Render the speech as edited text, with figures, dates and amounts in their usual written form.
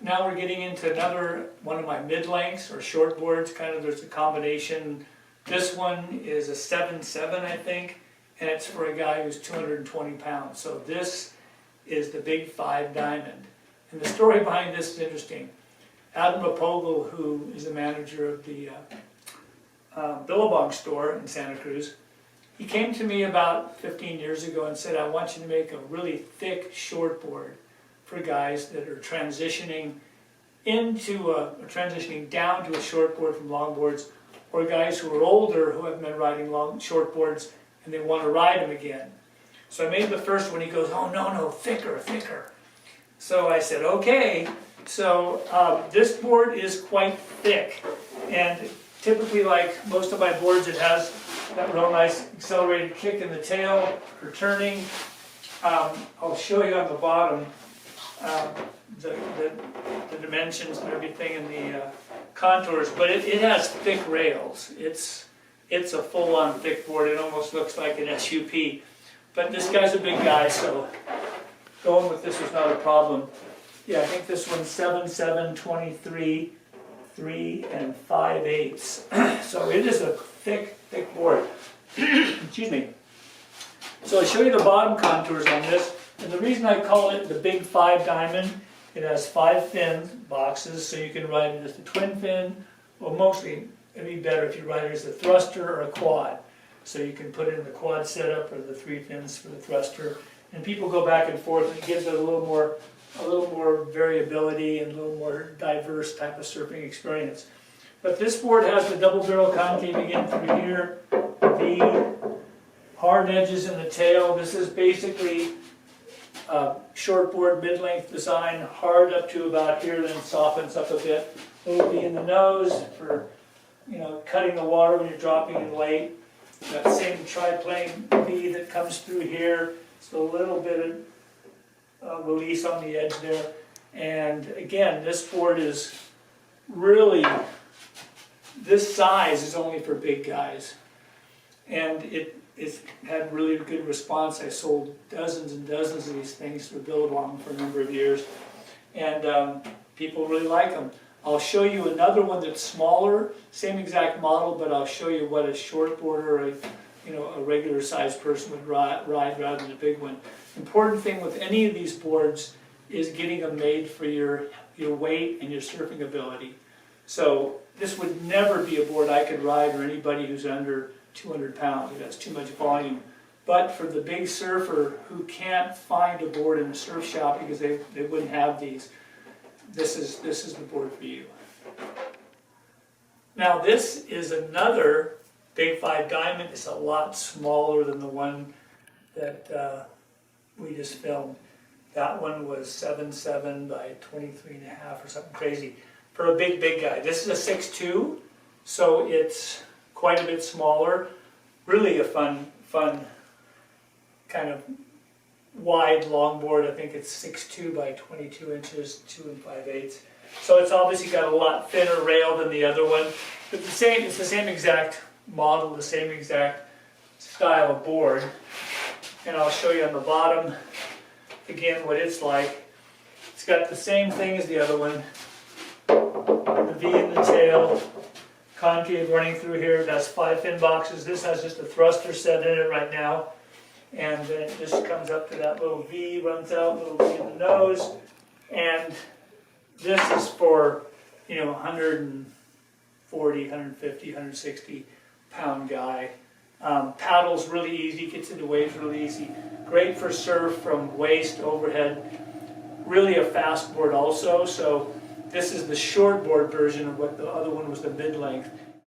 now we're getting into another one of my mid-lengths or short boards, kind of there's a combination. This one is a 7.7, I think, and it's for a guy who's 220 pounds. So this is the Big 5 Diamond. And the story behind this is interesting. Adam Rapogel, who is the manager of the Billabong store in Santa Cruz, he came to me about 15 years ago and said, I want you to make a really thick short board for guys that are transitioning transitioning down to a short board from longboards, or guys who are older who have been riding short boards and they want to ride them again. So I made the first one. He goes, oh no, thicker. So I said, okay. So this board is quite thick, and typically, like most of my boards, it has that real nice accelerated kick in the tail for turning. I'll show you on the bottom the dimensions and everything and the contours, but it has thick rails. It's a full-on thick board. It almost looks like an SUP. But this guy's a big guy, so going with this was not a problem. Yeah, I think this one's 7.7, 23, 3 and 5/8. So it is a thick board. Excuse me. So I'll show you the bottom contours on this. And the reason I call it the Big 5 Diamond, it has 5 fin boxes, so you can ride it as a twin fin, or mostly it'd be better if you ride it as a thruster or a quad. So you can put it in the quad setup or the 3 fins for the thruster. And people go back and forth, and it gives it a little more variability and a little more diverse type of surfing experience. But this board has the double barrel concave again through here, the hard edges in the tail. This is basically a short board mid-length design, hard up to about here, then softens up a bit. Little V in the nose for cutting the water when you're dropping in late. That same tri-plane V that comes through here. So a little bit of release on the edge there. And again, this board is really, this size is only for big guys. And it's had really good response. I sold dozens and dozens of these things for Billabong for a number of years. And people really like them. I'll show you another one that's smaller, same exact model, but I'll show you what a short board or a regular sized person would ride rather than a big one. Important thing with any of these boards is getting them made for your weight and your surfing ability. So this would never be a board I could ride or anybody who's under 200 pounds. It has too much volume. But for the big surfer who can't find a board in a surf shop because they wouldn't have these, this is the board for you. Now this is another Big 5 Diamond. It's a lot smaller than the one that we just filmed. That one was 7.7 by 23.5 or something crazy for a big guy. This is a 6.2, so it's quite a bit smaller. Really a fun kind of wide longboard. I think it's 6.2 by 22 inches, 2 5/8. So it's obviously got a lot thinner rail than the other one. But it's the same exact model, the same exact style of board. And I'll show you on the bottom again what it's like. It's got the same thing as the other one. The V in the tail, concave running through here. It has 5 fin boxes. This has just a thruster set in it right now. And then it just comes up to that little V, runs out, little V in the nose. And this is for, 140, 150, 160 pound guy. Paddles really easy, gets into waves really easy. Great for surf from waist to overhead. Really a fast board also. So this is the short board version of what the other one was, the mid-length.